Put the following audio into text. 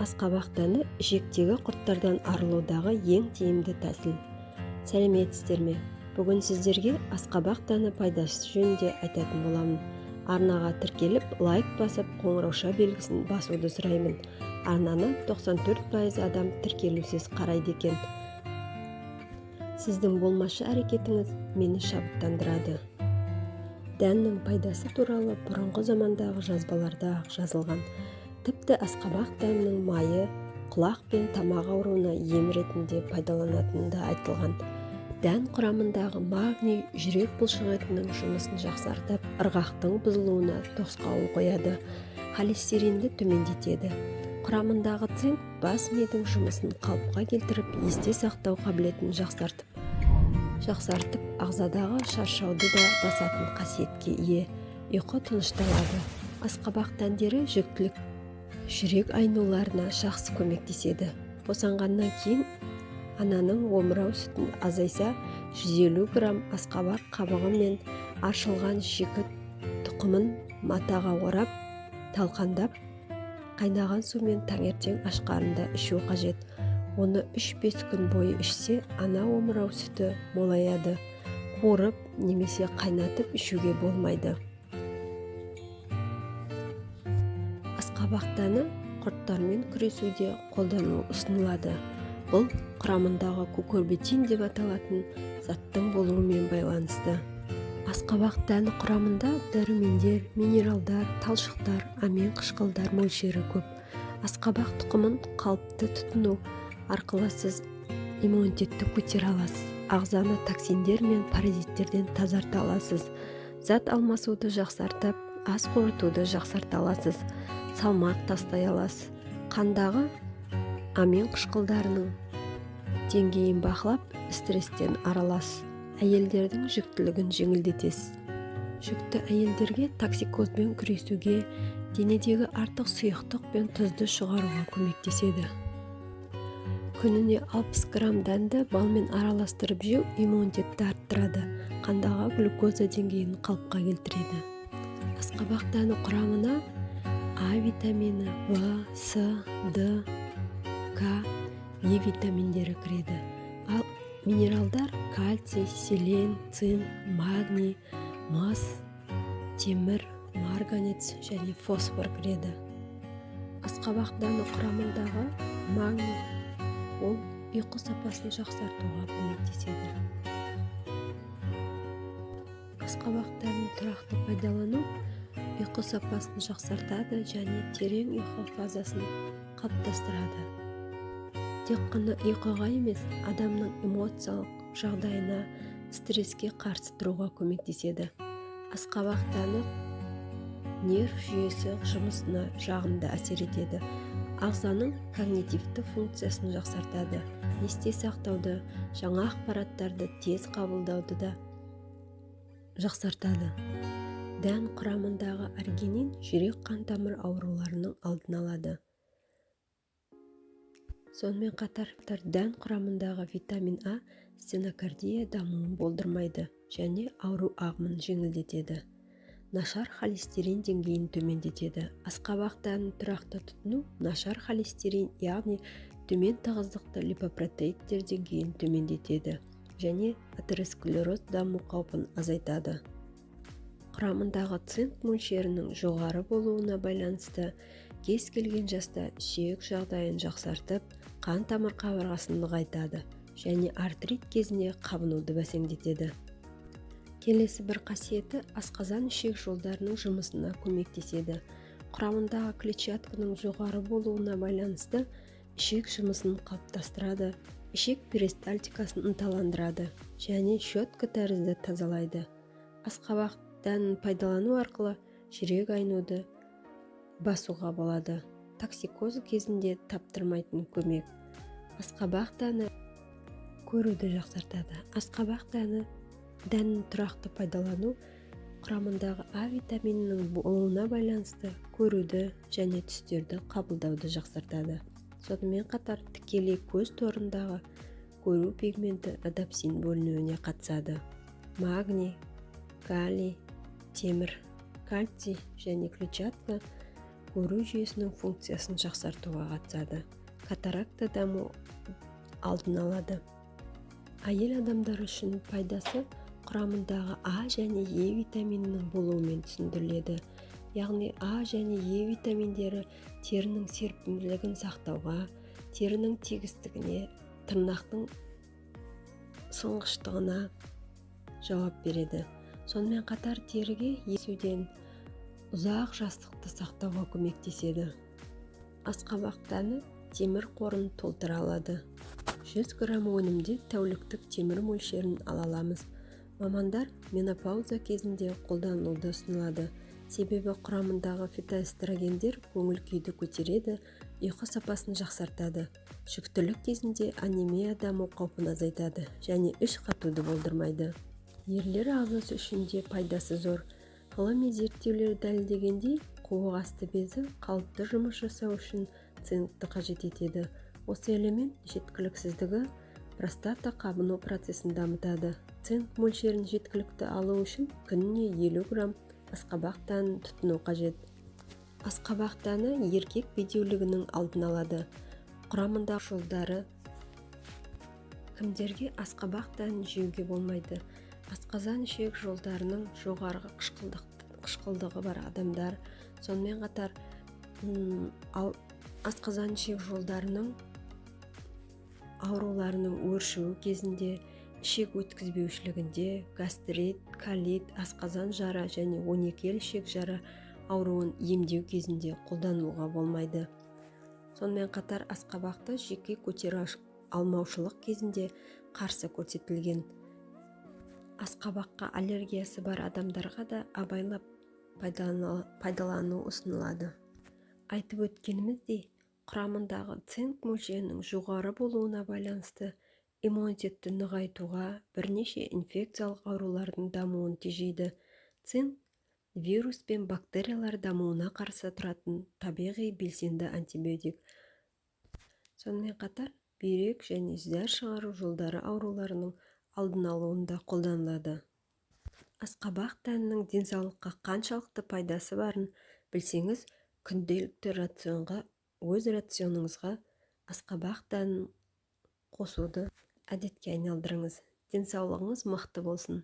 Асқабақ дәні ішектегі құрттардан арылудағы ең тиімді тәсіл. Сәлеметсіздер ме? Бүгін сіздерге асқабақ дәні пайдасы жөнінде айтатын боламын. Арнаға тіркеліп, лайк басып, қоңырауша белгісін басуды сұраймын. Арнаны 94% адам тіркелусіз қарайды екен. Сіздің болмашы әрекетіңіз мені шабыттандырады. Дәннің пайдасы туралы бұрынғы замандағы жазбаларда жазылған. Тіпті асқабақ дәнінің майы құлақ пен тамақ ауруына ем ретінде пайдаланатыны да айтылған. Дән құрамындағы магний жүрек бұлшықетінің жұмысын жақсартып, ырғақтың бұзылуына тосқауыл қояды, холестеринді төмендетеді. Құрамындағы цинк бас мидың жұмысын қалыпқа келтіріп, есте сақтау қабілетін жақсартып, ағзадағы шаршауды да басатын қасиетке ие. Ұйқы тынышталады. Асқабақ дәндері жүктілік, жүрек айнуларына жақсы көмектеседі. Босанғаннан кейін ананың омырау сүтін азайса, 150 грамм асқабақ қабығы мен аршылған шикі тұқымын матаға орап, талқандап, қайнаған сумен таңертең аш қарында ішу қажет. Оны 3-5 күн бойы ішсе, ана омырау сүті молаяды. Қуырып немесе қайнатып ішуге болмайды. Асқабақ дәні құрттармен күресуде қолдану ұсынылады. Бұл құрамындағы кукурбитин деп аталатын заттың болуымен байланысты. Асқабақ дәні құрамында дәрумендер, минералдар, талшықтар, амин қышқылдар мөлшері көп. Асқабақ тұқымын қалыпты тұтыну арқылы сіз иммунитетті көтере аласыз. Ағзаны токсиндер мен паразиттерден тазарта аласыз. Зат алмасуды жақсартып, ас қорытуды жақсарта аласыз. Салмақ тастай аласыз. Қандағы амин қышқылдарының деңгейін бақылап, стресстен арыласыз. Әйелдердің жүктілігін жеңілдетесіз. Жүкті әйелдерге токсикозбен күресуге, денедегі артық сұйықтық пен тұзды шығаруға көмектеседі. Күніне 60 грамм дәнді балмен араластырып жеу иммунитетті арттырады, қандағы глюкоза деңгейін қалыпқа келтіреді. Асқабақ дәні құрамына А витамині, В, С, Д, К, Е витаминдері кіреді. Ал минералдар кальций, селен, цинк, магний, мыс, темір, марганец және фосфор кіреді. Асқабақ дәні құрамындағы магний ол ұйқы сапасын жақсартуға көмектеседі. Асқабақ дәнін тұрақты пайдалану ұйқы сапасын жақсартады және терең ұйқы фазасын қалыптастырады. Тек қана ұйқыға емес, адамның эмоциялық жағдайына, стресске қарсы тұруға көмектеседі. Асқабақ дәні нерв жүйесі жұмысына жағымды әсер етеді. Ағзаның когнитивті функциясын жақсартады. Есте сақтауды, жаңа ақпараттарды тез қабылдауды да жақсартады. Дән құрамындағы аргинин жүрек қан тамыр ауруларының алдын алады. Сонымен қатар дән құрамындағы витамин А стенокардия дамуын болдырмайды және ауру ағымын жеңілдетеді. Нашар холестерин деңгейін төмендетеді. Асқабақ дәнін тұрақты тұтыну нашар холестерин, яғни төмен тығыздықты липопротеидтер деңгейін төмендетеді және атеросклероз даму қаупін азайтады. Құрамындағы цинк мөлшерінің жоғары болуына байланысты кез келген жаста сүйек жағдайын жақсартып, қан тамыр қабырғасын нығайтады және артрит кезінде қабынуды бәсеңдетеді. Келесі бір қасиеті асқазан ішек жолдарының жұмысына көмектеседі. Құрамындағы клетчатканың жоғары болуына байланысты ішек жұмысын қалыптастырады, ішек перистальтикасын ынталандырады және щетка тәрізді тазалайды. Асқабақ дәнін пайдалану арқылы жүрек айнуды басуға болады. Токсикоз кезінде таптырмайтын көмек. Асқабақ дәні көруді жақсартады. Асқабақ дәнін тұрақты пайдалану құрамындағы А витаминінің болуына байланысты көруді және түстерді қабылдауды жақсартады. Сонымен қатар тікелей көз торындағы көру пигменті родопсин бөлінуіне қатысады. Магний, калий, темір, кальций және клетчатка көру жүйесінің функциясын жақсартуға қатысады. Катаракта даму алдын алады. Әйел адамдар үшін пайдасы құрамындағы А және Е витаминінің болуымен түсіндіріледі. Яғни А және Е витаминдері терінің серпімділігін сақтауға, терінің тегістігіне, тырнақтың сынғыштығына жауап береді. Сонымен қатар теріге есуден ұзақ жастықты сақтауға көмектеседі. Асқабақ дәні темір қорын толтыра алады. 100 грамм өнімде тәуліктік темір мөлшерін ала аламыз. Мамандар менопауза кезінде қолдануды ұсынылады. Себебі құрамындағы фитоэстрогендер көңіл күйді көтереді, ұйқы сапасын жақсартады. Жүктілік кезінде анемия даму қаупін азайтады және іш қатуды болдырмайды. Ерлер ағзасы үшін де пайдасы зор. Ғылыми зерттеулер дәлелдегендей, қуық асты безі қалыпты жұмыс жасау үшін цинкті қажет етеді. Осы элемент жеткіліксіздігі простата қабыну процесін дамытады. Цинк мөлшерін жеткілікті алу үшін күніне 50 грамм асқабақ дәнін тұтыну қажет. Асқабақ дәні еркек бедеулігінің алдын алады. Құрамында жолдары. Кімдерге асқабақ дәнін жеуге болмайды? Асқазан ішек жолдарының жоғарғы қышқылдығы бар адамдар, сонымен қатар асқазан ішек жолдарының ауруларының өршуі кезінде, ішек өткізбеушілігінде, гастрит, колит, асқазан жара және 12 ішек жара ауруын емдеу кезінде қолдануға болмайды. Сонымен қатар асқабақты жеке көтере алмаушылық кезінде қарсы көрсетілген. Асқабаққа аллергиясы бар адамдарға да абайлап пайдалану ұсынылады. Айтып өткеніміздей, құрамындағы цинк мөлшерінің жоғары болуына байланысты иммунитетті нығайтуға, бірнеше инфекциялық аурулардың дамуын тежейді. Цинк вирус пен бактериялар дамуына қарсы тұратын табиғи белсенді антибиотик. Сонымен қатар бүйрек және зәр шығару жолдары ауруларының алдын алуында қолданылады. Асқабақ дәнінің денсаулыққа қаншалықты пайдасы барын білсеңіз, күнделікті өз рационыңызға асқабақ дәнін қосуды әдетке айналдырыңыз. Денсаулығыңыз мықты болсын.